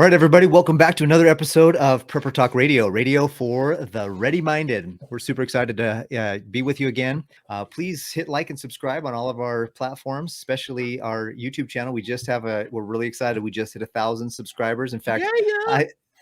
right, everybody, welcome back to another episode of Prepper Talk Radio, radio for the ready-minded. We're super excited to be with you again. Please hit like and subscribe on all of our platforms, especially our YouTube channel. We're really excited. We just hit 1,000 subscribers. In fact,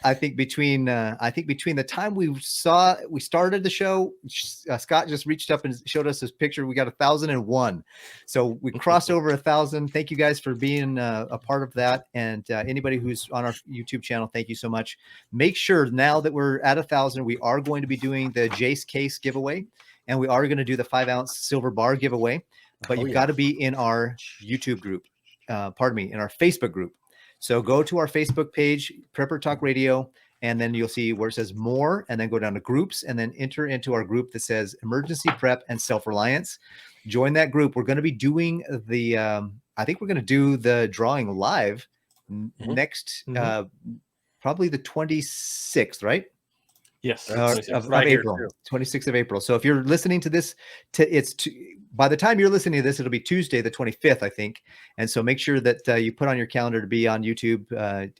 I think between the time we started the show, Scott just reached up and showed us this picture. We got 1,001, so we crossed over 1,000. Thank you guys for being a part of that, and anybody who's on our YouTube channel, thank you so much. Make sure now that we're at 1,000, we are going to be doing the Jase case giveaway, and we are going to do the 5-ounce silver bar giveaway. But you've got to be in our YouTube group, in our Facebook group. So go to our Facebook page, Prepper Talk Radio, and then you'll see where it says more, and then go down to groups, and then enter into our group that says emergency prep and self-reliance. Join that group. We're going to be doing I think we're going to do the drawing live next, probably the 26th, right? Yes, of April, 26th of April. So if you're listening to this, by the time you're listening to this, it'll be Tuesday, the 25th, I think. And so make sure that you put on your calendar to be on YouTube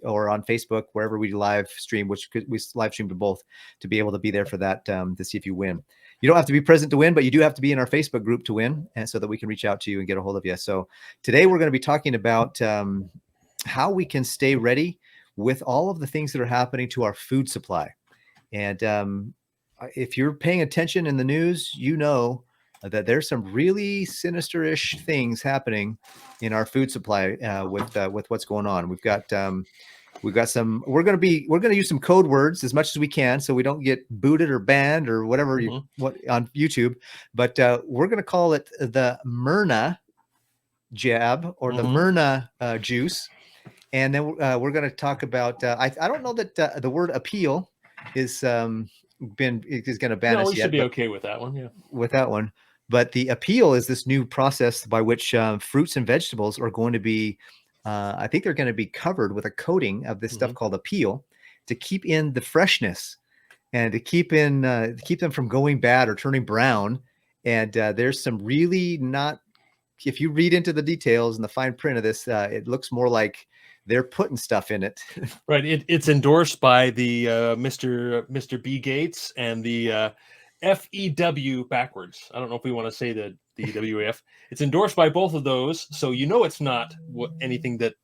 or on Facebook, wherever we live stream, which we live stream to both, to be able to be there for that, to see if you win. You don't have to be present to win, but you do have to be in our Facebook group to win, and so that we can reach out to you and get a hold of you. So today we're going to be talking about how we can stay ready with all of the things that are happening to our food supply. And if you're paying attention in the news, you know that there's some really sinister-ish things happening in our food supply with what's going on. We've got some. We're going to use some code words as much as we can, so we don't get booted or banned or whatever on YouTube. But we're going to call it the Myrna jab or the Myrna juice, and then we're going to talk about. I don't know that the word appeal is going to ban us yet. We should be okay with that one. Yeah, with that one. But the appeal is this new process by which fruits and vegetables are going to be. I think they're going to be covered with a coating of this stuff called appeal to keep in the freshness and to keep them from going bad or turning brown. And there's some really not. If you read into the details and the fine print of this, it looks more like they're putting stuff in it. Right. It's endorsed by the Mr. B Gates and the FEW backwards. I don't know if we want to say the WAF. It's endorsed by both of those, so it's not anything that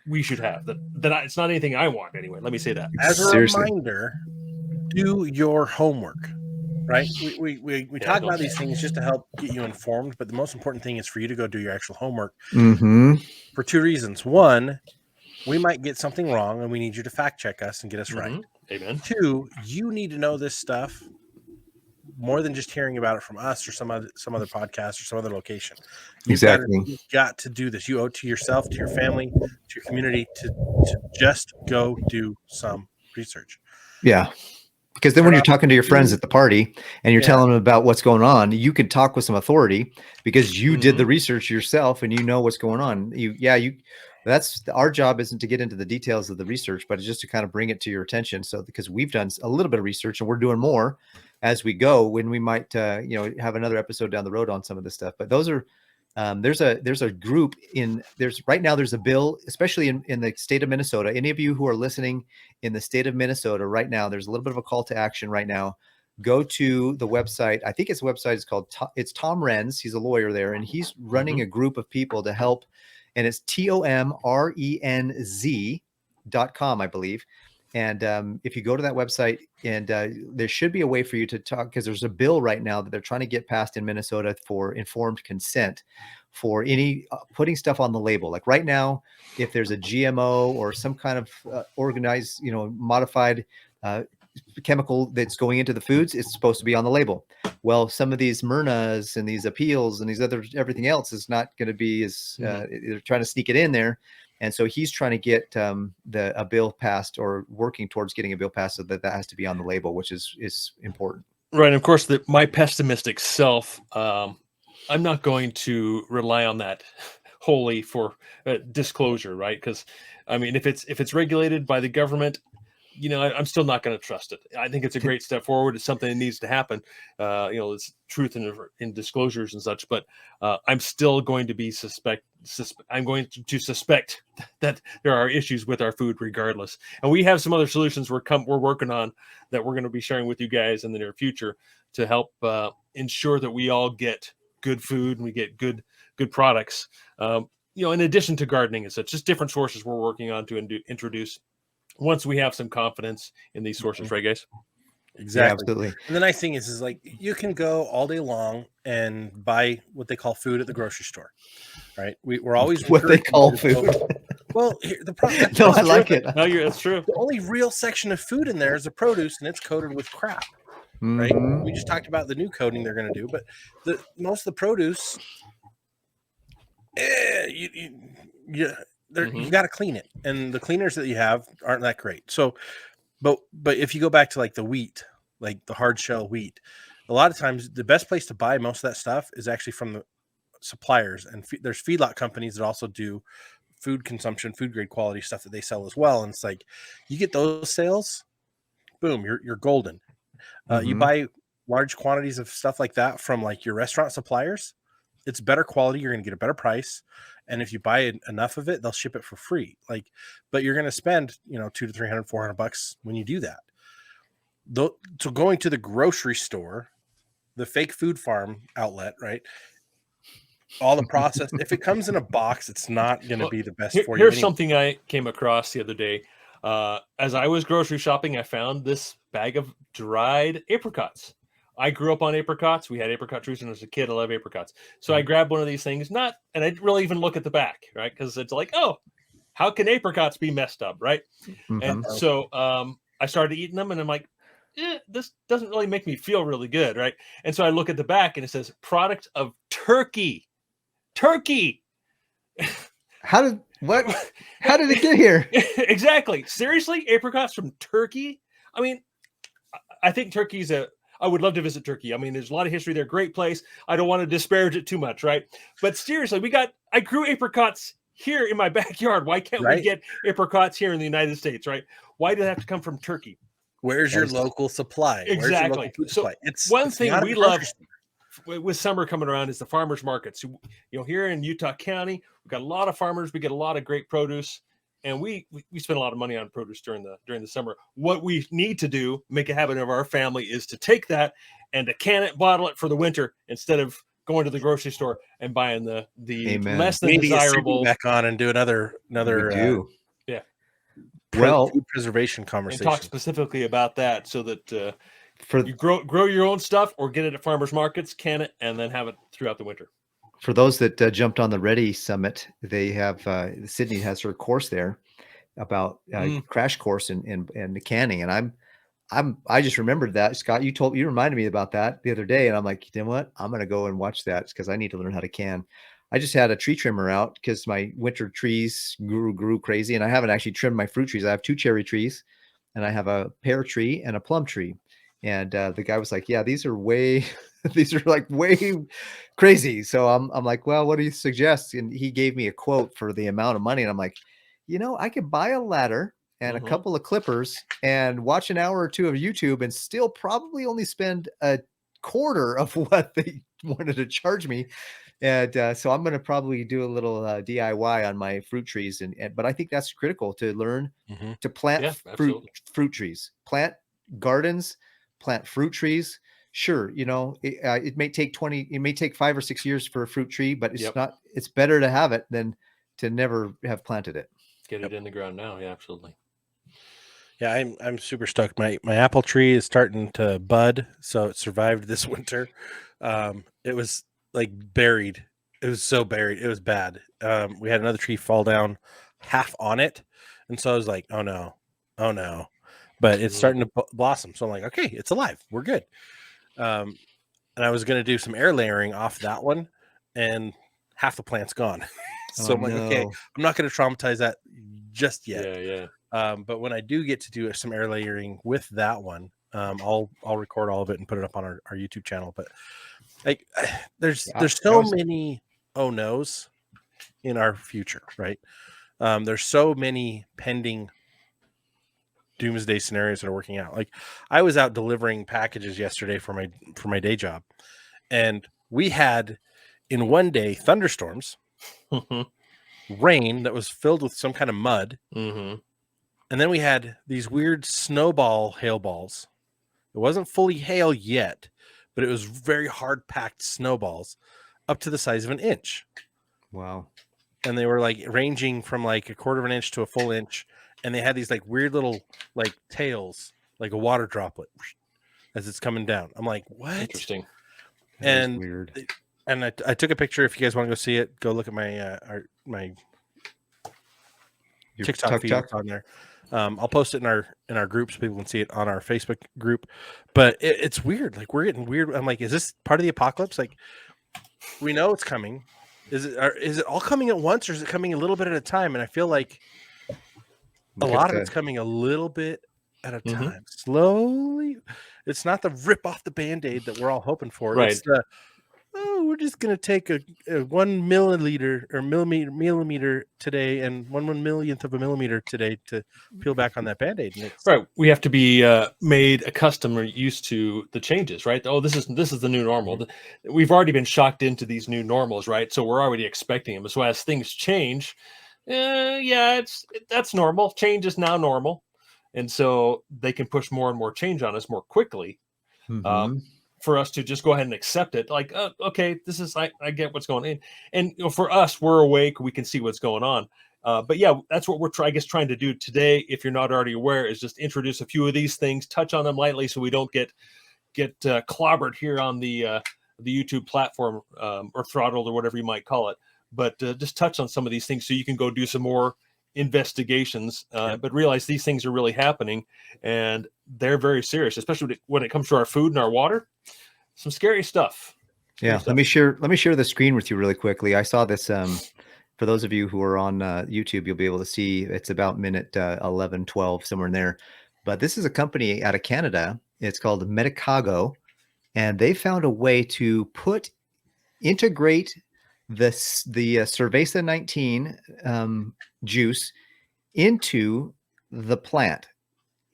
we should have. It's not anything I want anyway. Let me say that. As a reminder, do your homework. Right? We talk about these things just to help get you informed, but the most important thing is for you to go do your actual homework for two reasons. One, we might get something wrong and we need you to fact check us and get us right. Amen. Two, you need to know this stuff more than just hearing about it from us or some other podcast or some other location. You've got to do this. You owe it to yourself, to your family, to your community to just go do some research. Yeah. Because then when you're talking to your friends at the party and you're telling them about what's going on, you can talk with some authority because you did the research yourself and you know what's going on. That's our job, isn't to get into the details of the research, but it's just to kind of bring it to your attention. So because we've done a little bit of research and we're doing more as we go, when we might have another episode down the road on some of this stuff. But those are there's a group right now there's a bill, especially in the state of Minnesota. Any of you who are listening in the state of Minnesota right now, there's a little bit of a call to action right now. Go to the website. I think its website is called Tom Renz. He's a lawyer there, and he's running a group of people to help. And it's TOMRENZ.com, I believe. And if you go to that website, and there should be a way for you to talk, because there's a bill right now that they're trying to get passed in Minnesota for informed consent for any putting stuff on the label. Like right now, if there's a GMO or some kind of organized, modified chemical that's going into the foods, it's supposed to be on the label. Well, some of these Myrnas and these appeals and these everything else is not going to be as they're trying to sneak it in there. And so he's trying to get a bill passed, or working towards getting a bill passed, so that has to be on the label, which is important. Right. And of course, my pessimistic self, I'm not going to rely on that wholly for disclosure, right? Because I mean, if it's regulated by the government, I'm still not going to trust it. I think it's a great step forward. It's something that needs to happen. It's truth in disclosures and such. But I'm still going to be I'm going to suspect that there are issues with our food, regardless. And we have some other solutions we're working on that we're going to be sharing with you guys in the near future to help ensure that we all get good food and we get good products. In addition to gardening and such, just different sources we're working on to introduce once we have some confidence in these sources, right, guys? Exactly. Yeah, absolutely. And the nice thing is like you can go all day long and buy what they call food at the grocery store, right? We're always what they call food. Well, the problem. No, I like it. No, that's true. The only real section of food in there is the produce, and it's coated with crap, right? Mhm. We just talked about the new coating they're going to do, but most of the produce, you got to clean it, and the cleaners that you have aren't that great. So, but if you go back to like the wheat, like the hard shell wheat, a lot of times the best place to buy most of that stuff is actually from the suppliers, and there's feedlot companies that also do food consumption, food grade quality stuff that they sell as well. And it's like you get those sales, boom, you're golden. You buy large quantities of stuff like that from like your restaurant suppliers, it's better quality. You're going to get a better price. And if you buy enough of it, they'll ship it for free. But you're going to spend, $200 to $300, $400 when you do that. So going to the grocery store, the fake food farm outlet, right? All the process, if it comes in a box, it's not going to be the best for you. Here's something I came across the other day. As I was grocery shopping, I found this bag of dried apricots. I grew up on apricots. We had apricot trees when I was a kid. I love apricots. So I grabbed one of these things, and I didn't really even look at the back, right? Because it's like, oh, how can apricots be messed up, right? And so I started eating them, and I'm like, this doesn't really make me feel really good, right? And so I look at the back, and it says product of Turkey. How did it get here? Exactly. Seriously, apricots from Turkey? I mean, I think I would love to visit Turkey. I mean, there's a lot of history there. Great place. I don't want to disparage it too much, right? But seriously, I grew apricots here in my backyard. Why can't we get apricots here in the United States, right? Why do they have to come from Turkey? Where's your local supply? Exactly. So one thing we love with summer coming around is the farmers markets. Here in Utah County, we've got a lot of farmers. We get a lot of great produce, and we spend a lot of money on produce during the summer. What we need to do, make a habit of our family, is to take that and to can it, bottle it for the winter instead of going to the grocery store and buying the less than desirable. Back on and do another food preservation conversation. And talk specifically about that so that you grow your own stuff or get it at farmers markets, can it, and then have it throughout the winter. For those that jumped on the Ready Summit, they have Sydney has her course there about crash course in the canning, and I just remembered that, Scott. You reminded me about that the other day, and I'm like, you know what? I'm gonna go and watch that because I need to learn how to can. I just had a tree trimmer out because my winter trees grew crazy, and I haven't actually trimmed my fruit trees. I have 2 cherry trees, and I have a pear tree and a plum tree. And the guy was like, yeah, these are way crazy. So I'm like, well, what do you suggest? And he gave me a quote for the amount of money. And I'm like, I could buy a ladder and a couple of clippers and watch an hour or 2 of YouTube and still probably only spend a quarter of what they wanted to charge me. And so I'm going to probably do a little DIY on my fruit trees. But I think that's critical to learn to plant fruit trees, plant gardens, plant fruit trees. Sure, it may take 5 or 6 years for a fruit tree, but it's better to have it than to never have planted it. Get it in the ground now. Yeah, absolutely. Yeah, I'm super stoked. My apple tree is starting to bud, so it survived this winter. It was like buried. It was so buried. It was bad. We had another tree fall down half on it, and so I was like, oh no. But it's starting to blossom. So I'm like, okay, it's alive. We're good. And I was going to do some air layering off that one, and half the plant's gone. So I'm like, okay, I'm not going to traumatize that just yet. Yeah. But when I do get to do some air layering with that one, I'll record all of it and put it up on our YouTube channel. But like, there's so many oh no's in our future, right? There's so many pending doomsday scenarios that are working out. Like I was out delivering packages yesterday for my day job, and we had in one day thunderstorms, rain that was filled with some kind of mud, and then we had these weird snowball hail balls. It wasn't fully hail yet, but it was very hard packed snowballs up to the size of an inch. Wow. And they were like ranging from like a quarter of an inch to a full inch. And they had these like weird little like tails, like a water droplet as it's coming down. I'm like, what? Interesting. And weird. And I took a picture. If you guys want to go see it, go look at my my Your TikTok feed on there. I'll post it in our group so people can see it on our Facebook group. But it's weird. Like we're getting weird. I'm like, is this part of the apocalypse? Like we know it's coming. Is it all coming at once, or is it coming a little bit at a time? And I feel like a lot of it's coming a little bit at a time, slowly. It's not the rip off the Band-Aid that we're all hoping for. Right. It's the, we're just going to take a 1 milliliter or millimeter today and 1/millionth of a millimeter today to peel back on that Band-Aid. Right. We have to be made accustomed or used to the changes, right? Oh, this is the new normal. We've already been shocked into these new normals, right? So we're already expecting them. So as things change, that's normal. Change is now normal. And so they can push more and more change on us more quickly. For us to just go ahead and accept it, like, okay, this is I get what's going on, and for us, we're awake, we can see what's going on. But yeah, that's what we're trying to do today. If you're not already aware, is just introduce a few of these things, touch on them lightly, so we don't get clobbered here on the YouTube platform or throttled or whatever you might call it. But just touch on some of these things so you can go do some more investigations, but realize these things are really happening and they're very serious, especially when it comes to our food and our water. Some scary stuff. Let me share the screen with you really quickly. I saw this for those of you who are on YouTube, you'll be able to see it's about minute 11, 12, somewhere in there. But this is a company out of Canada. It's called Medicago, and they found a way to integrate the Cerveza 19 juice into the plant,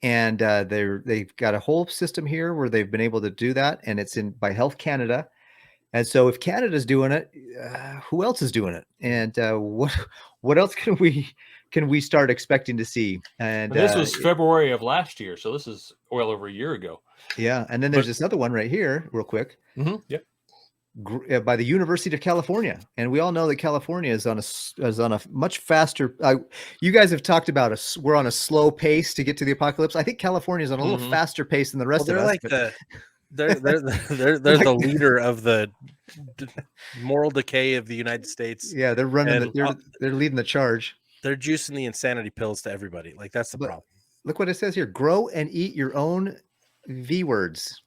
and they've got a whole system here where they've been able to do that, and it's by Health Canada. And so if Canada's doing it, who else is doing it? And what else can we start expecting to see? And this was February of last year, so this is well over a year ago. Yeah, and then there's this other one right here, real quick. Yep. By the University of California, and we all know that California is on a much faster. You guys have talked about we're on a slow pace to get to the apocalypse. I think California is on a little faster pace than the rest of us. Like they're the leader of the moral decay of the United States. Yeah, they're running. They're leading the charge. They're juicing the insanity pills to everybody. Like that's the problem. Look what it says here: grow and eat your own V words.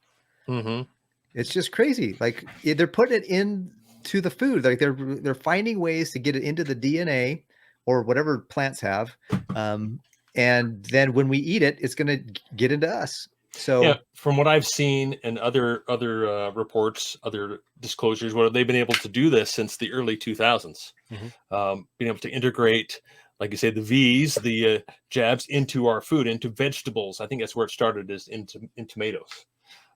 It's just crazy. Like they're putting it into the food. Like they're finding ways to get it into the DNA or whatever plants have. And then when we eat it, it's going to get into us. So yeah, from what I've seen and other reports, other disclosures, they've been able to do this since the early 2000s. Being able to integrate, like you say, the V's, the jabs into our food, into vegetables. I think that's where it started, is in tomatoes.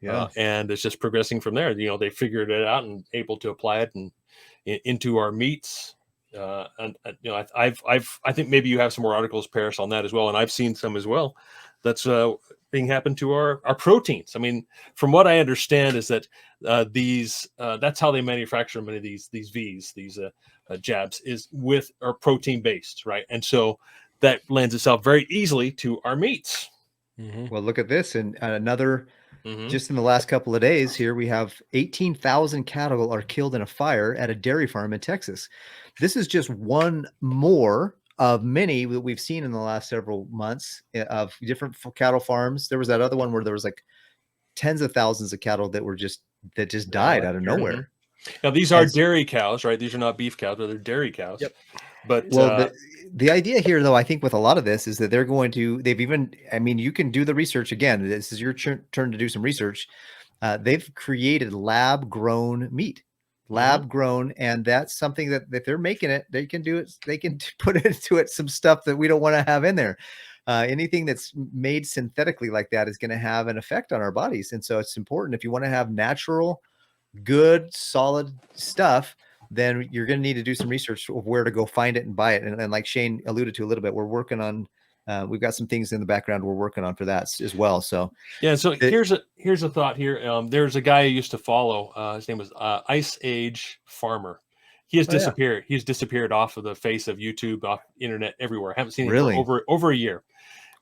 Yeah, and it's just progressing from there. They figured it out and able to apply it into our meats. I think maybe you have some more articles, Paris, on that as well, and I've seen some as well. That's being happened to our proteins. I mean, from what I understand, is that that's how they manufacture many of these V's, these jabs, is with our protein based, right? And so that lends itself very easily to our meats. Well, look at this, and another. Just in the last couple of days here, we have 18,000 cattle are killed in a fire at a dairy farm in Texas. This is just one more of many that we've seen in the last several months of different cattle farms. There was that other one where there was like tens of thousands of cattle that just died out of nowhere. Now these are dairy cows, right? These are not beef cows, but they're dairy cows. Yep. But the idea here, though, I think with a lot of this is that you can do the research again. This is your turn to do some research. They've created lab grown meat, grown. And that's something that if they're making it, they can do it. They can put into it some stuff that we don't want to have in there. anything that's made synthetically like that is going to have an effect on our bodies. And so it's important, if you want to have natural, good, solid stuff, then you're going to need to do some research of where to go find it and buy it. And like Shane alluded to a little bit, we're working on, we've got some things in the background we're working on for that as well. So yeah, so here's a thought here. There's a guy I used to follow. His name was Ice Age Farmer. He has disappeared. He's disappeared off of the face of YouTube, off internet, everywhere. I haven't seen him for over a year.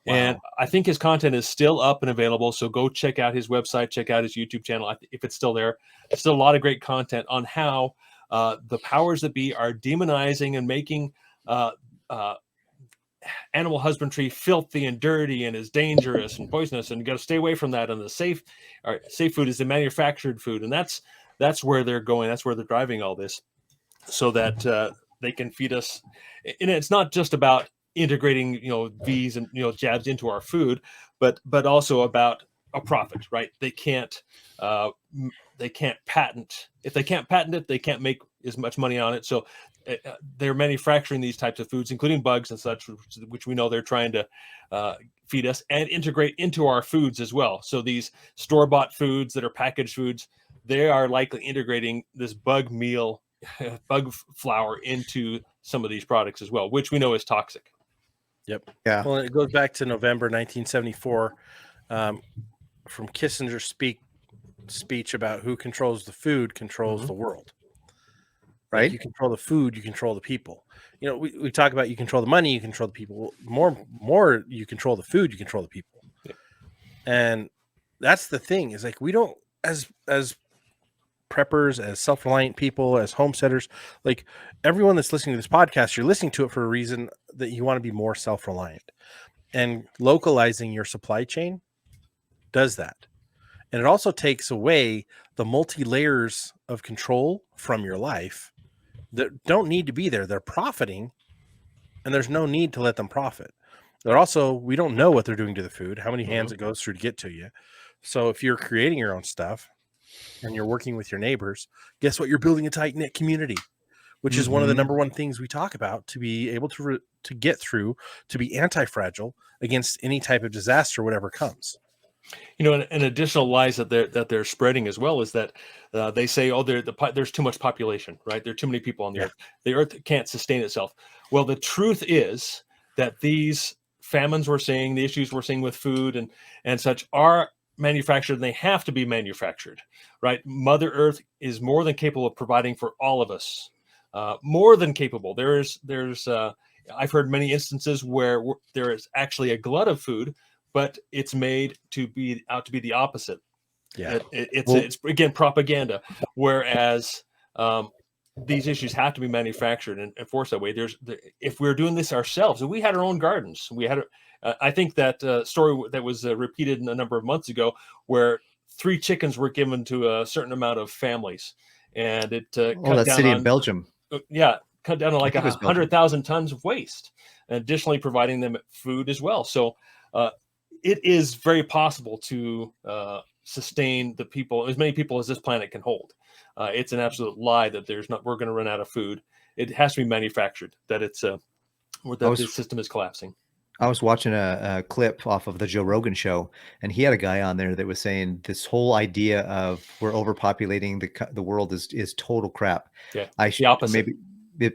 Wow. And I think his content is still up and available. So go check out his website, check out his YouTube channel if it's still there. There's still a lot of great content on how the powers that be are demonizing and making animal husbandry filthy and dirty and is dangerous and poisonous, and you got to stay away from that. And the safe food is the manufactured food, and that's where they're going. That's where they're driving all this, so that they can feed us. And it's not just about integrating, these and jabs into our food, but also about a profit, right? They can't patent. If they can't patent it, they can't make as much money on it. So they're manufacturing these types of foods, including bugs and such, which we know they're trying to feed us and integrate into our foods as well. So these store-bought foods that are packaged foods, they are likely integrating this bug meal, bug flour into some of these products as well, which we know is toxic. Yep. Yeah. Well, it goes back to November 1974 from Kissinger's speech about who controls the food controls the world. Right. Like, you control the food, you control the people. We talk about you control the money, you control the people. More you control the food, you control the people. Yeah. And that's the thing, is like, we don't, as preppers, as self-reliant people, as homesteaders, like everyone that's listening to this podcast, you're listening to it for a reason, that you want to be more self-reliant. And localizing your supply chain does that. And it also takes away the multi-layers of control from your life that don't need to be there. They're profiting, and there's no need to let them profit. They're also, we don't know what they're doing to the food, how many hands it goes through to get to you. So if you're creating your own stuff and you're working with your neighbors, guess what? You're building a tight-knit community, which is one of the number one things we talk about, to be able to get through, to be anti-fragile against any type of disaster, whatever comes. An additional lies that they're spreading as well is that they say, there's too much population, right? There are too many people on the earth. The earth can't sustain itself. Well, the truth is that these famines we're seeing, the issues we're seeing with food and such, are manufactured, and they have to be manufactured, right? Mother Earth is more than capable of providing for all of us, more than capable. There's I've heard many instances where there is actually a glut of food, but it's made to be the opposite. Yeah, it's again propaganda. Whereas these issues have to be manufactured and enforced that way. If we're doing this ourselves, and we had our own gardens, we had. I think that story that was repeated a number of months ago, where 3 chickens were given to a certain amount of families, and it cut that down city on, in Belgium. Cut down to like 100,000 tons of waste, and additionally providing them food as well. So. It is very possible to sustain the people, as many people as this planet can hold. It's an absolute lie that we're going to run out of food. It has to be manufactured. That the system is collapsing. I was watching a clip off of the Joe Rogan show, and he had a guy on there that was saying this whole idea of we're overpopulating the world is total crap. Yeah, the opposite.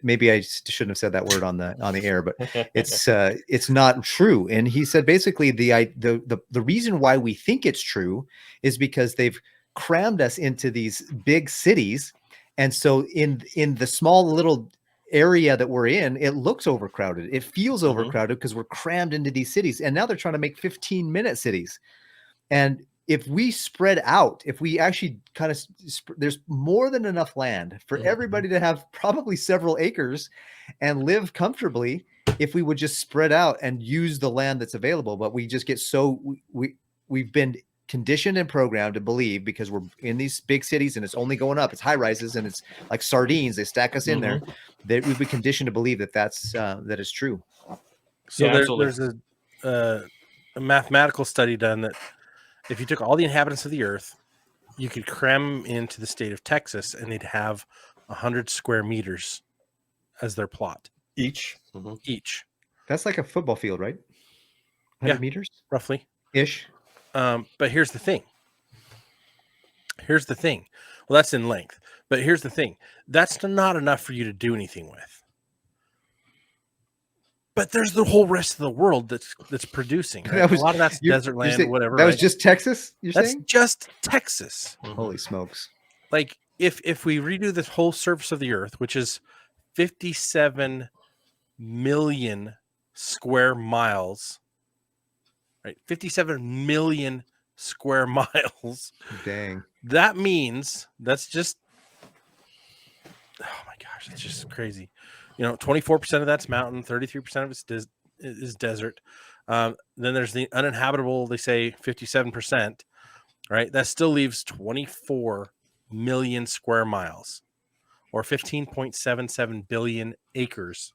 Maybe I shouldn't have said that word on the air, but it's not true. And he said basically the reason why we think it's true is because they've crammed us into these big cities, and so in the small little area that we're in, it looks overcrowded. It feels overcrowded because we're crammed into these cities, and now they're trying to make 15-minute cities. And if we spread out, if we actually kind of, there's more than enough land for everybody to have probably several acres and live comfortably if we would just spread out and use the land that's available. But we just get we've been conditioned and programmed to believe, because we're in these big cities and it's only going up, it's high rises and it's like sardines, they stack us in there, that we've been conditioned to believe that that is true. So there's a mathematical study done that if you took all the inhabitants of the earth, you could cram into the state of Texas, and they'd have 100 square meters as their plot each. Each. That's like a football field, right? 100 meters roughly. ish. But here's the thing. Well, that's in length. But here's the thing. That's not enough for you to do anything with. But there's the whole rest of the world that's producing. Right? A lot of that's desert land, whatever. That was just Texas, that's saying? just Texas. Holy smokes. Like, if we redo this whole surface of the earth, which is 57 million square miles, right? 57 million square miles. Dang. That means that's just, oh my gosh, it's just crazy. 24% of that's mountain, 33% of it's is desert. Then there's the uninhabitable, they say 57%, right? That still leaves 24 million square miles, or 15.77 billion acres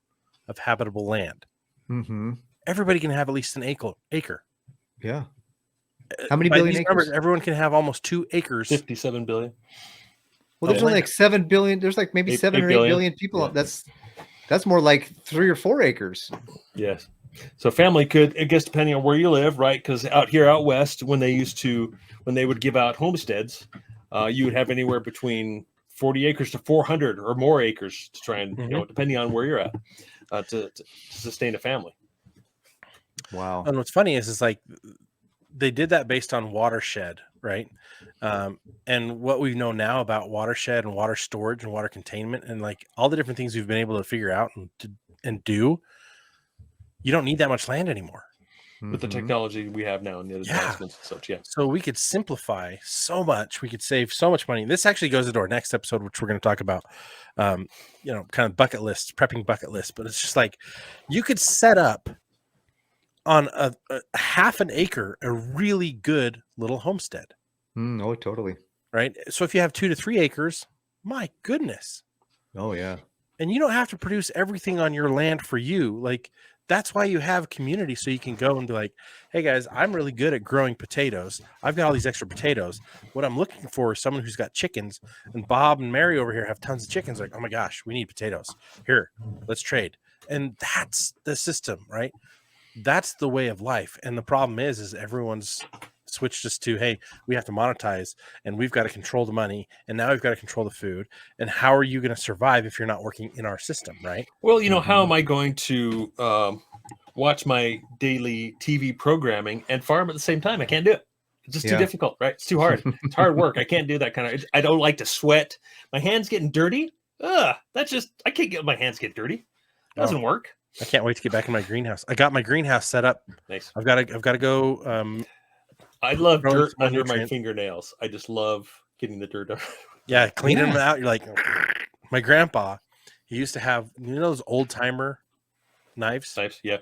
of habitable land. Mm-hmm. Everybody can have at least an acre. Yeah. How many By billion these acres? numbers, everyone can have almost 2 acres. 57 billion. Well, there's only like 7 billion. There's like maybe 7 or 8 billion people. Yeah. That's more like 3 or 4 acres. Yes. So family could, I guess, depending on where you live, right? Because out west, when they would give out homesteads, you would have anywhere between 40 acres to 400 or more acres to try and, depending on where you're at, to sustain a family. Wow. And what's funny is like they did that based on watershed, right? And what we know now about watershed and water storage and water containment and like all the different things we've been able to figure out and do, you don't need that much land anymore. With the technology we have now and the advancements and such, yeah. So we could simplify so much. We could save so much money. This actually goes into our next episode, which we're going to talk about, kind of bucket lists, prepping bucket lists. But it's just like you could set up on a half an acre, a really good little homestead. Oh, totally. Right. So if you have 2 to 3 acres, my goodness. Oh, yeah. And you don't have to produce everything on your land for you. Like, that's why you have community. So you can go and be like, hey guys, I'm really good at growing potatoes. I've got all these extra potatoes. What I'm looking for is someone who's got chickens, and Bob and Mary over here have tons of chickens. Like, oh my gosh, we need potatoes. Here, let's trade. And that's the system, right? That's the way of life. And the problem is everyone's switched us to, hey, we have to monetize and we've got to control the money. And now we've got to control the food. And how are you going to survive if you're not working in our system, right? Well, how am I going to watch my daily TV programming and farm at the same time? I can't do it. It's just too difficult, right? It's too hard. It's hard work. I can't do that kind of, I don't like to sweat. My hands getting dirty. I can't get my hands get dirty. It doesn't work. I can't wait to get back in my greenhouse. I got my greenhouse set up. Nice. I've got to go. I love dirt under my fingernails. I just love getting the dirt. Yeah, cleaning them out. You're like, my grandpa, he used to have, those old timer knives? Yeah.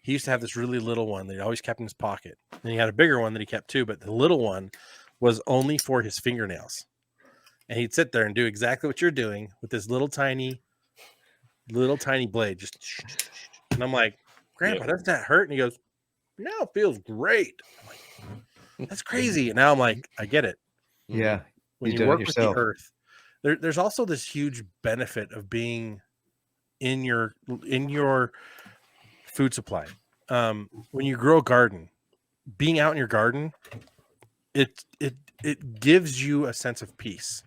He used to have this really little one that he always kept in his pocket. And he had a bigger one that he kept too, but the little one was only for his fingernails. And he'd sit there and do exactly what you're doing with this little tiny blade. And I'm like, Grandpa, doesn't that hurt? And he goes, no, it feels great. I'm like, that's crazy. And now I'm like, I get it. Yeah. When you work with the earth, there's also this huge benefit of being in your food supply. When you grow a garden, being out in your garden, it gives you a sense of peace.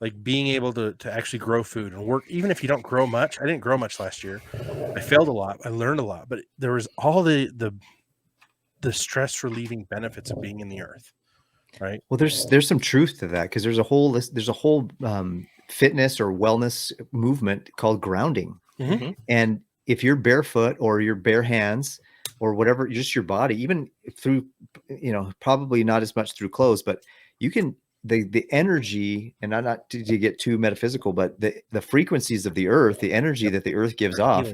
Like being able to actually grow food and work, even if you don't grow much. I didn't grow much last year. I failed a lot. I learned a lot, but there was all the stress relieving benefits of being in the earth. Right. Well, there's some truth to that, because there's a whole fitness or wellness movement called grounding. Mm-hmm. And if you're barefoot or your bare hands or whatever, just your body, even through, probably not as much through clothes, but you can, the energy, and not to get too metaphysical, but the frequencies of the earth, the energy that the earth gives off,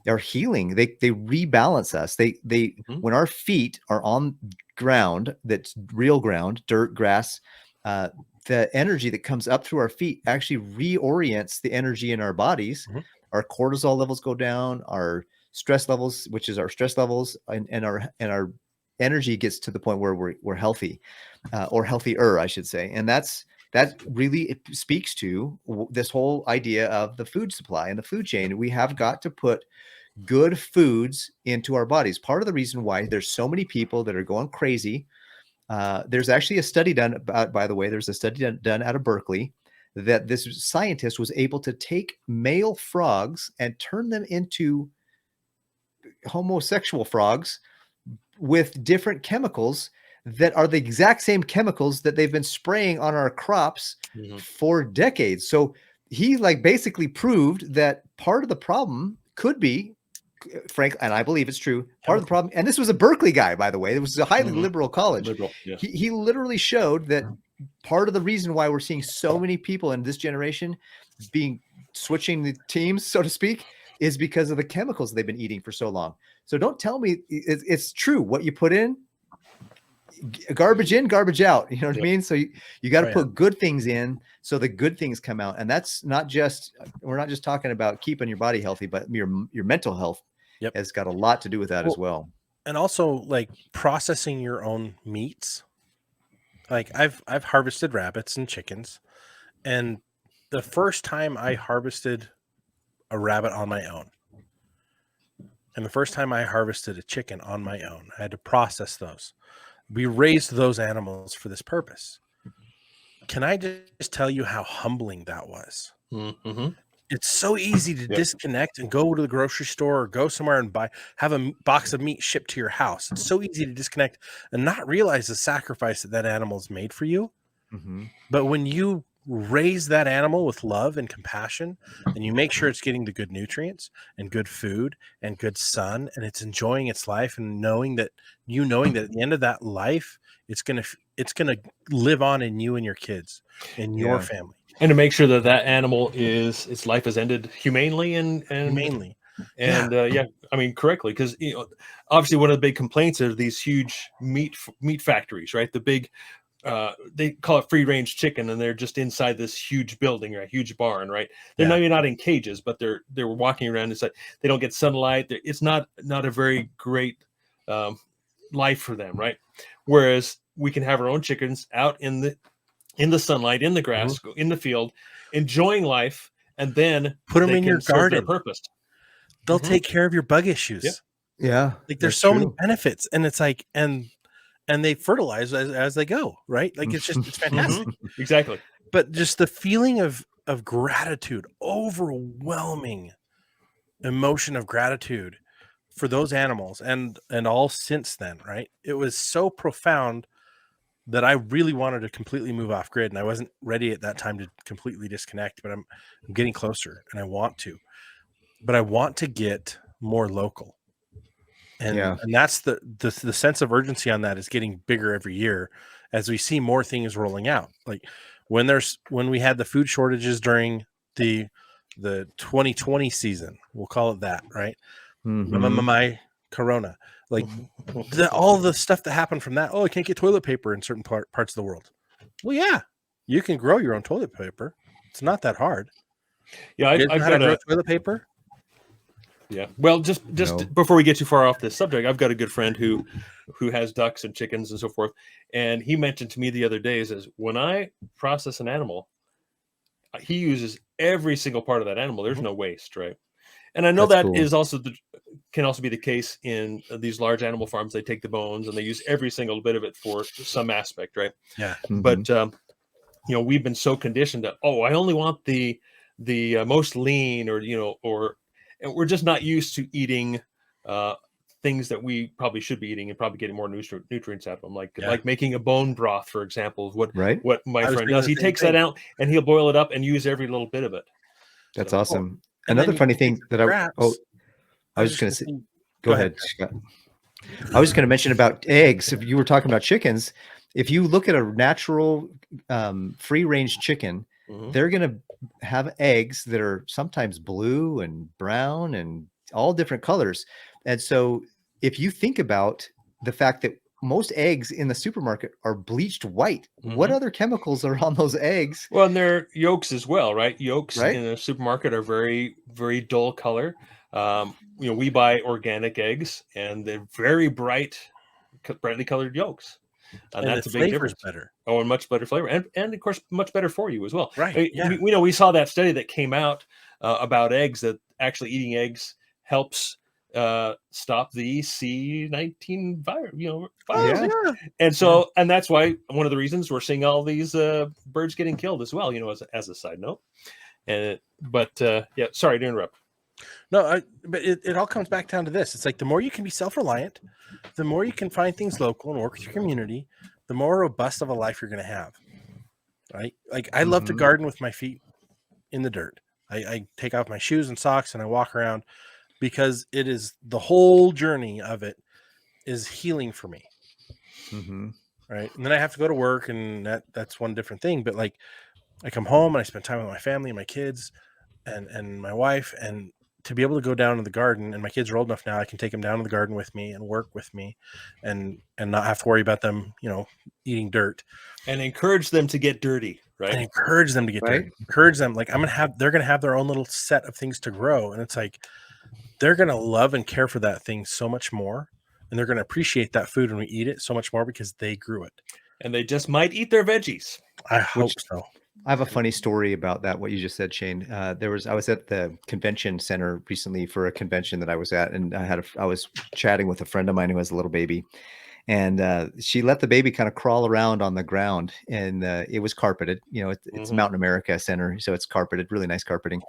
are healing. They rebalance us. They when our feet are on ground, that's real ground, dirt, grass, the energy that comes up through our feet actually reorients the energy in our bodies. Mm-hmm. Our cortisol levels go down, our stress levels, which is our stress levels, and our energy gets to the point where we're healthy, or healthier, I should say. And that really speaks to this whole idea of the food supply and the food chain. We have got to put good foods into our bodies. Part of the reason why there's so many people that are going crazy. There's actually a study done about, by the way, there's a study done out of Berkeley that this scientist was able to take male frogs and turn them into homosexual frogs with different chemicals that are the exact same chemicals that they've been spraying on our crops for decades. So he like basically proved that part of the problem could be, Frank, and I believe it's true, part of the problem, and this was a Berkeley guy, by the way, it was a highly liberal college. Yeah. He literally showed that part of the reason why we're seeing so many people in this generation being switching the teams, so to speak, is because of the chemicals they've been eating for so long. So don't tell me it's true. What you put in, garbage in, garbage out. You know what I mean? So you got to put good things in so the good things come out. And that's not just, we're not just talking about keeping your body healthy, but your mental health has got a lot to do with that as well. And also like processing your own meats. Like I've harvested rabbits and chickens, and the first time I harvested a rabbit on my own, and the first time I harvested a chicken on my own, I had to process those. We raised those animals for this purpose. Can I just tell you how humbling that was? It's so easy to disconnect and go to the grocery store or go somewhere and have a box of meat shipped to your house. It's so easy to disconnect and not realize the sacrifice that animal's made for you. But when you raise that animal with love and compassion, and you make sure it's getting the good nutrients and good food and good sun, and it's enjoying its life, and knowing that at the end of that life, it's gonna live on in you and your kids and your family. And to make sure that animal its life is ended humanely and humanely. I mean correctly, because obviously one of the big complaints are these huge meat factories, right? The big they call it free range chicken, and they're just inside this huge building or a huge barn, right? They're maybe not in cages, but they're walking around inside. They don't get sunlight. It's not a very great life for them, right? Whereas we can have our own chickens out in the sunlight, in the grass, in the field, enjoying life, and then put them in your garden. Their purpose. They'll take care of your bug issues. Like there's so many benefits, and it's like and they fertilize as they go, right? Like it's fantastic. Exactly. But just the feeling of gratitude, overwhelming emotion of gratitude for those animals and all since then, right? It was so profound that I really wanted to completely move off grid, and I wasn't ready at that time to completely disconnect, but I'm getting closer, and I want to. But I want to get more local. And that's the sense of urgency on that is getting bigger every year as we see more things rolling out. Like when we had the food shortages during the 2020 season, we'll call it that, right? My Corona, like all the stuff that happened from that. Oh, I can't get toilet paper in certain parts of the world. Well, yeah, you can grow your own toilet paper. It's not that hard. Yeah, I've got grow toilet paper. Yeah. Well, just before we get too far off this subject, I've got a good friend who has ducks and chickens and so forth. And he mentioned to me the other day, says, when I process an animal, he uses every single part of that animal. There's no waste, right? And I know that is also can also be the case in these large animal farms. They take the bones and they use every single bit of it for some aspect, right? Yeah. But we've been so conditioned that I only want the most lean, and we're just not used to eating things that we probably should be eating and probably getting more nutrients out of them, like making a bone broth, for example, is what my friend does. He takes that out and he'll boil it up and use every little bit of it. That's awesome. Another funny thing that I was just going to say, go ahead, Scott. I was just going to mention about eggs. If you were talking about chickens, if you look at a natural free range chicken, they're going to have eggs that are sometimes blue and brown and all different colors. And so if you think about the fact that most eggs in the supermarket are bleached white, what other chemicals are on those eggs? Well, and they're yolks as well, right? Yolks in the supermarket are very, very dull color. We buy organic eggs and they're very brightly colored yolks. And that's a big difference. Better. Oh, and much better flavor, and of course, much better for you as well. Right. We saw that study that came out about eggs, that actually eating eggs helps stop the C-19 virus, virus. Yeah. And so, and that's why one of the reasons we're seeing all these birds getting killed as well, as a side note. And yeah, sorry to interrupt. No, but it all comes back down to this. It's like the more you can be self-reliant, the more you can find things local and work with your community, the more robust of a life you're going to have. Right? Like I love to garden with my feet in the dirt. I take off my shoes and socks and I walk around because it is the whole journey of it is healing for me. Right. And then I have to go to work, and that's one different thing. But like I come home and I spend time with my family and my kids and my wife, and to be able to go down to the garden, and my kids are old enough now, I can take them down to the garden with me and work with me and not have to worry about them, eating dirt. And encourage them to get dirty, right? And encourage them to get dirty. Encourage them. Like they're going to have their own little set of things to grow. And it's like, they're going to love and care for that thing so much more. And they're going to appreciate that food when we eat it so much more because they grew it. And they just might eat their veggies. I hope so. I have a funny story about that, what you just said, Shane. I was at the convention center recently for a convention that I was at, and I was chatting with a friend of mine who has a little baby, and she let the baby kind of crawl around on the ground, and it was carpeted. It's Mountain America Center, so it's carpeted, really nice carpeting.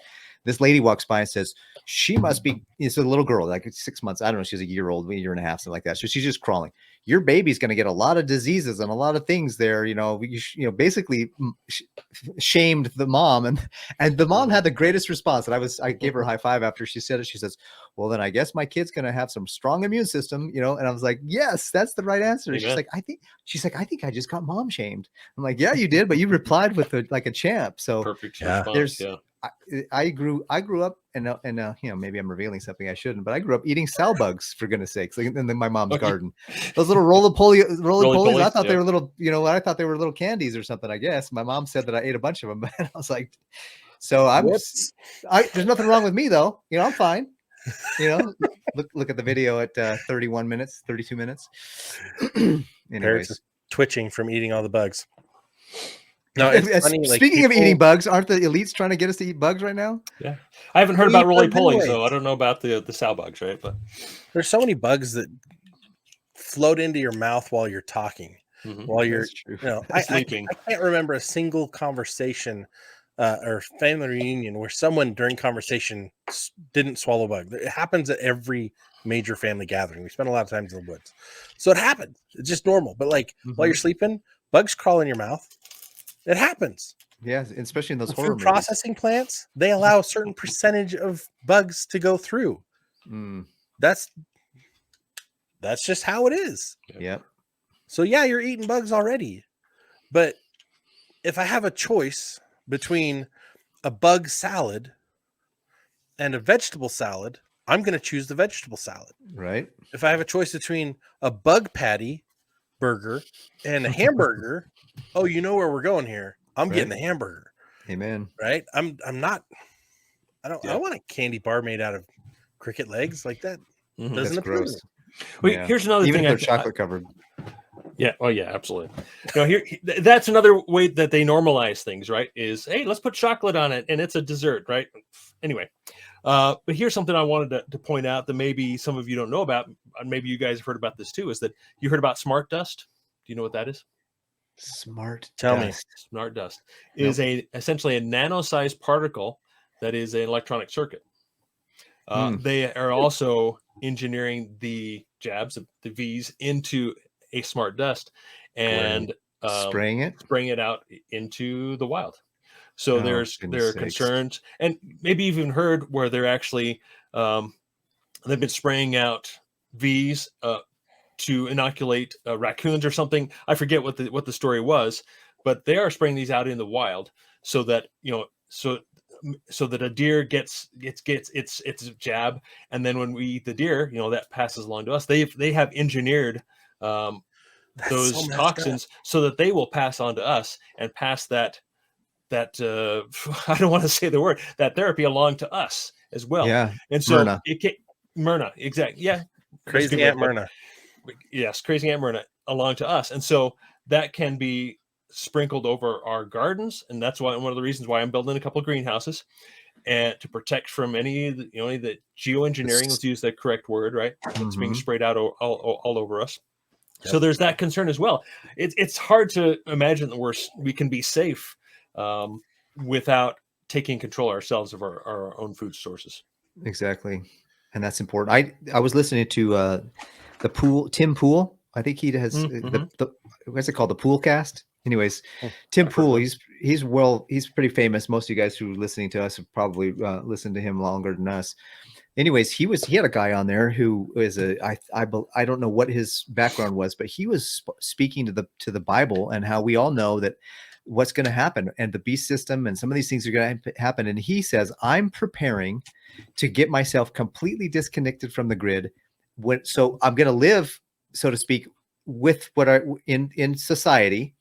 This lady walks by and says, she must be, it's a little girl, like 6 months. I don't know. She's a year old, a year and a half, something like that. So she's just crawling. Your baby's going to get a lot of diseases and a lot of things there. Basically shamed the mom, and the mom had the greatest response. And I gave her a high five after she said it. She says, well, then I guess my kid's going to have some strong immune system, and I was like, yes, that's the right answer. Amen. She's like, I think I just got mom shamed. I'm like, yeah, you did, but you replied with like a champ. So perfect response. I grew up, and maybe I'm revealing something I shouldn't, but I grew up eating sow bugs, for goodness sakes, in my mom's garden. Those little roly-polies. I thought they were little, I thought they were little candies or something. I guess my mom said that I ate a bunch of them, and I was like, so there's nothing wrong with me though. I'm fine. Look at the video at 31 minutes, 32 minutes. Anyways, twitching from eating all the bugs. No, it's funny. Speaking of eating bugs, aren't the elites trying to get us to eat bugs right now? Yeah, I haven't heard about roly-polies, though. I don't know about the sow bugs, right? But there's so many bugs that float into your mouth while you're talking, while you're sleeping. I can't remember a single conversation or family reunion where someone during conversation didn't swallow a bug. It happens at every major family gathering. We spend a lot of time in the woods, so it happens. It's just normal. But while you're sleeping, bugs crawl in your mouth. It happens. Yeah, especially in those horror movies. Processing plants, they allow a certain percentage of bugs to go through. That's just how it is. Yep. So yeah, you're eating bugs already. But if I have a choice between a bug salad and a vegetable salad, I'm going to choose the vegetable salad. Right. If I have a choice between a bug patty burger and a hamburger, you know where we're going here. I'm getting the hamburger. Amen. Right? I don't want a candy bar made out of cricket legs like that. Doesn't appeal to me. Well, here's another thing. Even if they're chocolate covered. Yeah. Oh, yeah, absolutely. That's another way that they normalize things, right? Is, hey, let's put chocolate on it, and it's a dessert, right? Anyway, but here's something I wanted to point out that maybe some of you don't know about, and maybe you guys have heard about this too, is that you heard about smart dust. Do you know what that is? Tell me. Smart dust is essentially a nano-sized particle that is an electronic circuit. They are also engineering the jabs, the V's, into a smart dust and spraying it out into the wild. So there are concerns, and maybe you've even heard where they're actually they've been spraying out V's to inoculate raccoons or something. I forget what the story was, but they are spraying these out in the wild so that so that a deer gets its jab, and then when we eat the deer, that passes along to us. They have engineered those toxins so that they will pass on to us and pass that I don't want to say the word, that therapy along to us as well. Yeah. And so Myrna, exactly. Yeah. Crazy Aunt Myrna. Yes, crazy Aunt Myrna along to us. And so that can be sprinkled over our gardens. And that's one of the reasons why I'm building a couple of greenhouses. and to protect from any of the, any of the geoengineering, let's use the correct word, right? That's being sprayed out all over us. Yep. So there's that concern as well. It's hard to imagine that we can be safe without taking control ourselves of our own food sources. Exactly. And that's important. I was listening to Tim Pool. I think he has what's it called? The Pool Cast. Anyways, Tim Pool, he's pretty famous. Most of you guys who are listening to us have probably listened to him longer than us. Anyways, he had a guy on there who is I don't know what his background was, but he was speaking to the Bible and how we all know that what's going to happen and the beast system and some of these things are going to happen. And he says, I'm preparing to get myself completely disconnected from the grid. So I'm going to live, so to speak, with what in society,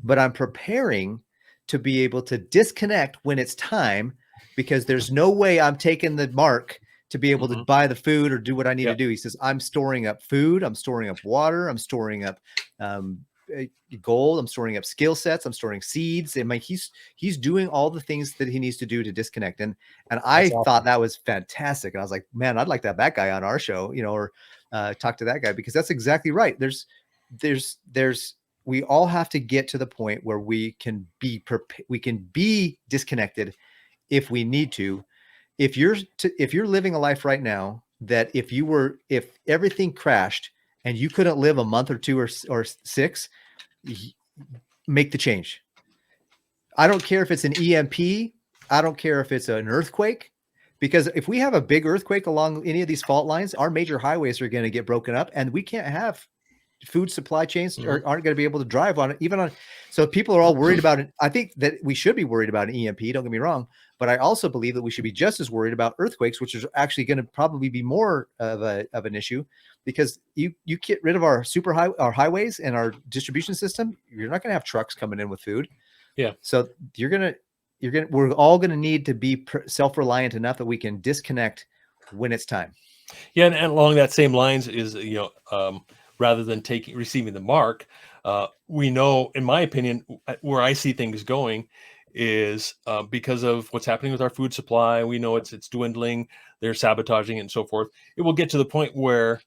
but I'm preparing to be able to disconnect when it's time, because there's no way I'm taking the mark to be able to buy the food or do what I need to do. He says, I'm storing up food. I'm storing up water. I'm storing up gold. I'm storing up skill sets. I'm storing seeds. And he's doing all the things that he needs to do to disconnect. And I thought that was fantastic. And I was like, man, I'd like to have that guy on our show, or talk to that guy, because that's exactly right. We all have to get to the point where we can be disconnected if we need to. If you're living a life right now that if everything crashed and you couldn't live a month or two or 6, make the change. I don't care if it's an EMP. I don't care if it's an earthquake, because if we have a big earthquake along any of these fault lines, our major highways are going to get broken up, and we can't have food supply chains aren't going to be able to drive on it. So people are all worried about it. I think that we should be worried about an EMP. Don't get me wrong, but I also believe that we should be just as worried about earthquakes, which is actually going to probably be more of an issue, because you get rid of our our highways and our distribution system. You're not going to have trucks coming in with food. Yeah. So we're all going to need to be self-reliant enough that we can disconnect when it's time. Yeah. And along that same lines is, rather than receiving the mark, we know, in my opinion, where I see things going is because of what's happening with our food supply. We know it's dwindling, they're sabotaging it and so forth. It will get to the point where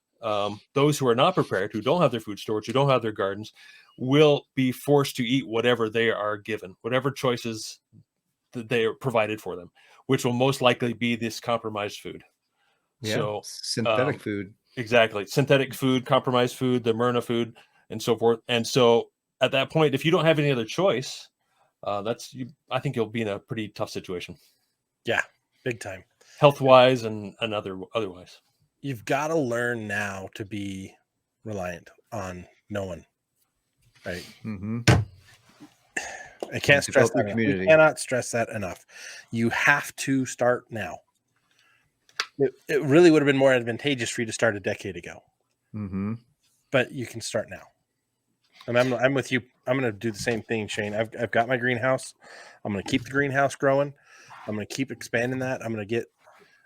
those who are not prepared, who don't have their food storage, who don't have their gardens, will be forced to eat whatever they are given, whatever choices that they are provided for them, which will most likely be this compromised food. Yeah, so synthetic food. Exactly. Synthetic food, compromised food, the Myrna food, and so forth. And so at that point, if you don't have any other choice, I think you'll be in a pretty tough situation. Yeah, big time. Health-wise and otherwise. You've got to learn now to be reliant on no one. Right? Mm-hmm. I can't stress that enough. You cannot stress that enough. You have to start now. It really would have been more advantageous for you to start a decade ago. Mm-hmm. But you can start now. And I'm with you. I'm going to do the same thing, Shane. I've got my greenhouse. I'm going to keep the greenhouse growing. I'm going to keep expanding that. I'm going to get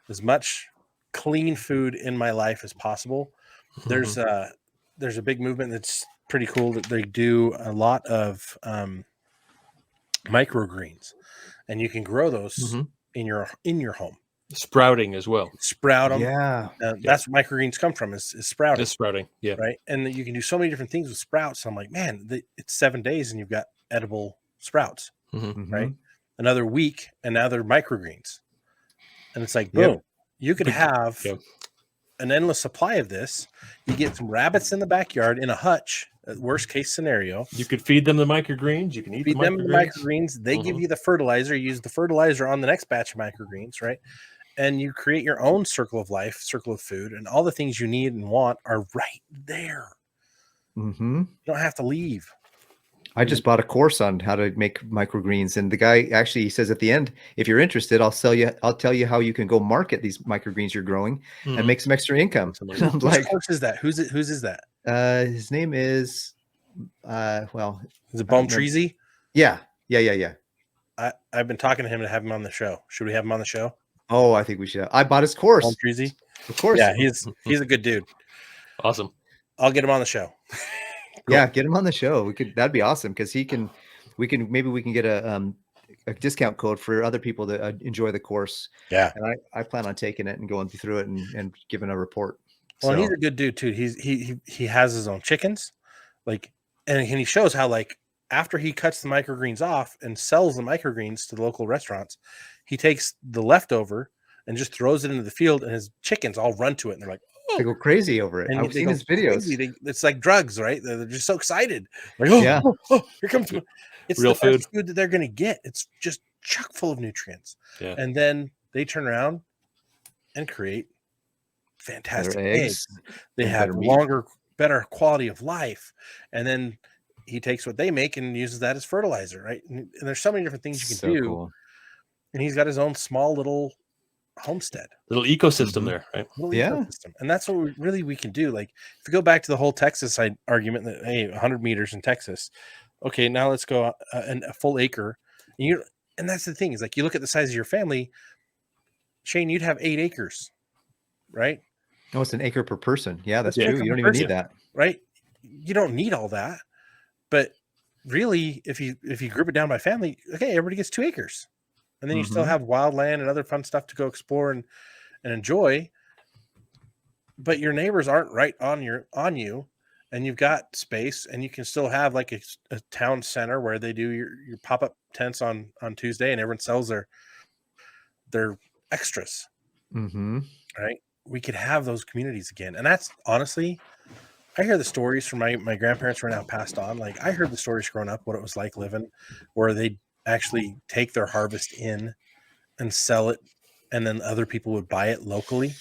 as much clean food in my life as possible. Mm-hmm. There's a big movement that's pretty cool that they do a lot of microgreens, and you can grow those in your home. Sprouting as well. Sprout them. Yeah. That's where microgreens come from, is sprouting. It's sprouting. Yeah. Right. And you can do so many different things with sprouts. So I'm like, man, it's 7 days and you've got edible sprouts. Mm-hmm. Right. Another week and now they're microgreens. And it's like, boom, you could have an endless supply of this. You get some rabbits in the backyard in a hutch, worst case scenario. You could feed them the microgreens. You can eat the microgreens. They give you the fertilizer. You use the fertilizer on the next batch of microgreens, right? And you create your own circle of life, circle of food, and all the things you need and want are right there. Mm-hmm. You don't have to leave. I just bought a course on how to make microgreens, and the guy actually says at the end, if you're interested, I'll tell you how you can go market these microgreens you're growing and make some extra income. Which course is that? Whose is that? His name is is it Bohm Treasy? Yeah. I've been talking to him to have him on the show. Should we have him on the show? Oh, I think we should. I bought his course. Bohm Treasy? Of course. Yeah, he's a good dude. Awesome. I'll get him on the show. Cool. Yeah, get him on the show. That'd be awesome, because maybe we can get a discount code for other people that enjoy the course. Yeah. And I plan on taking it and going through it and giving a report. Well, So he's a good dude too. He has his own chickens, like, and he shows how, like, after he cuts the microgreens off and sells the microgreens to the local restaurants, he takes the leftover and just throws it into the field, and his chickens all run to it, and they're like, they go crazy over it. and I've they seen go his videos. crazy. It's like drugs, right? They're just so excited. Like, oh, Yeah. here comes it's Real the food. best food that they're going to get. It's just chock full of nutrients. Yeah. And then they turn around and create fantastic Better eggs. They and have better meat. longer, better quality of life. And then he takes what they make and uses that as fertilizer, right? And there's so many different things you can do. Cool. And he's got his own small little homestead, Little ecosystem Mhm. there, right? little Yeah. ecosystem. And that's what we can do. Like, if you go back to the whole Texas argument that, hey, 100 meters in Texas, okay, now let's go a full acre. And that's the thing, is like, you look at the size of your family, Shane, you'd have 8 acres, right? Oh, it's an acre per person. Yeah, that's It's an true. acre You don't per even person. need that. Right? You don't need all that. But really, if you group it down by family, okay, everybody gets 2 acres. And then you still Mhm. have wild land and other fun stuff to go explore and enjoy. But your neighbors aren't right on you, and you've got space, and you can still have like a town center where they do your pop-up tents on Tuesday, and everyone sells their extras. Mm-hmm. Right? We could have those communities again. And that's, honestly, I hear the stories from my grandparents who are now passed on. Like, I heard the stories growing up, what it was like living where they actually take their harvest in and sell it, and then other people would buy it locally,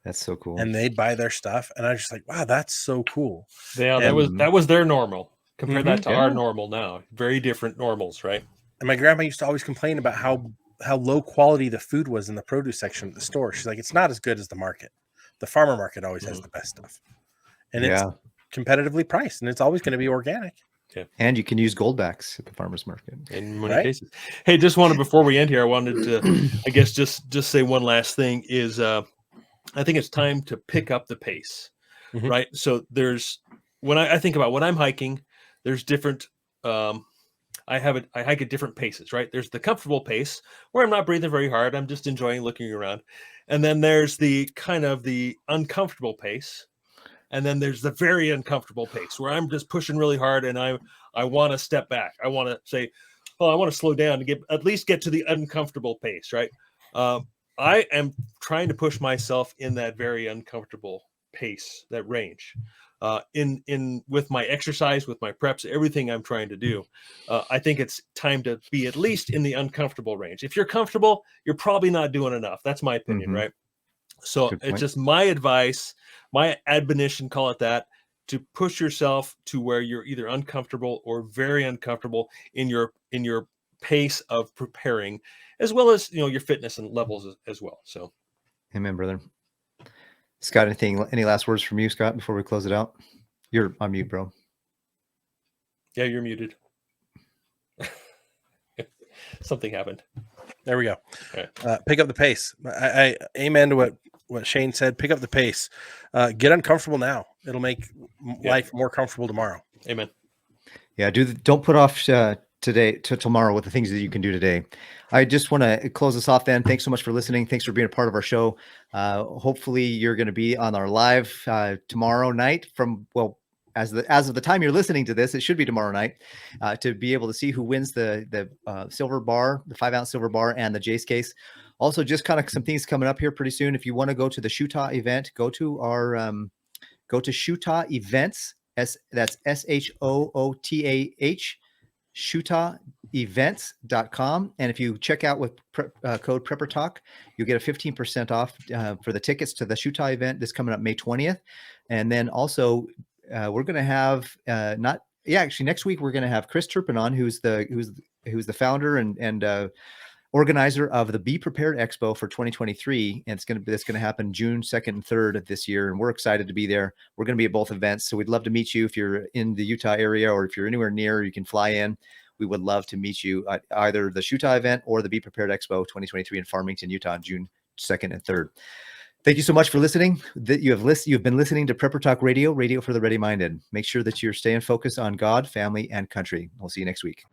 That's so cool. and they'd buy their stuff. And I was just like, wow, that's so cool. Yeah, And that was their normal. Compare that to Yeah. our normal now. Very different normals, right? And my grandma used to always complain about how low quality the food was in the produce section of the store. She's like, it's not as good as the market. The farmer market always has the best stuff. And it's competitively priced, and it's always going to be organic. And you can use Goldbacks at the farmer's market. In many cases. Hey, just wanted, before we end here, I wanted to, I guess, just say one last thing is, I think it's time to pick up the pace, right? So there's, when I think about when I'm hiking, there's different, I hike at different paces, right? There's the comfortable pace where I'm not breathing very hard. I'm just enjoying looking around. And then there's the kind of the uncomfortable pace. And then there's the very uncomfortable pace where I'm just pushing really hard, and I want to step back. I want to say, oh, I want to slow down to at least get to the uncomfortable pace, right? I am trying to push myself in that very uncomfortable pace, that range, in with my exercise, with my preps, everything I'm trying to do. I think it's time to be at least in the uncomfortable range. If you're comfortable, you're probably not doing enough. That's my opinion, right? So it's just my advice, my admonition, call it that, to push yourself to where you're either uncomfortable or very uncomfortable in your pace of preparing, as well as, you know, your fitness and levels as well. So, amen, brother. Scott, any last words from you, Scott, before we close it out? You're on mute, bro. Yeah, you're muted. Something happened. There we go. Right. Pick up the pace. I amen to what Shane said. Pick up the pace. Get uncomfortable now. It'll make life more comfortable tomorrow. Amen. Yeah, don't put off today to tomorrow with the things that you can do today. I just want to close this off then. Thanks so much for listening. Thanks for being a part of our show. Hopefully you're going to be on our live tomorrow night from, well, as of the time you're listening to this, it should be tomorrow night, to be able to see who wins the silver bar, the 5-ounce silver bar, and the Jase case. Also, just kind of some things coming up here pretty soon. If you want to go to the SHTF event, go to our go to SHTF events. That's SHOOTAH, SHTFevents.com. And if you check out with code Prepper Talk, you'll get a 15% off for the tickets to the SHTF event that's coming up May 20th. And then also, we're going to have next week we're going to have Chris Turpin on, who's the founder and organizer of the Be Prepared Expo for 2023, and it's going to happen June 2nd and 3rd of this year, and we're excited to be there. We're going to be at both events, so we'd love to meet you. If you're in the Utah area, or if you're anywhere near, you can fly in. We would love to meet you at either the SHTF event or the Be Prepared Expo 2023 in Farmington, Utah, on June 2nd and 3rd. Thank you so much for listening. You've been listening to Prepper Talk Radio, radio for the ready-minded. Make sure that you're staying focused on God, family, and country. We'll see you next week.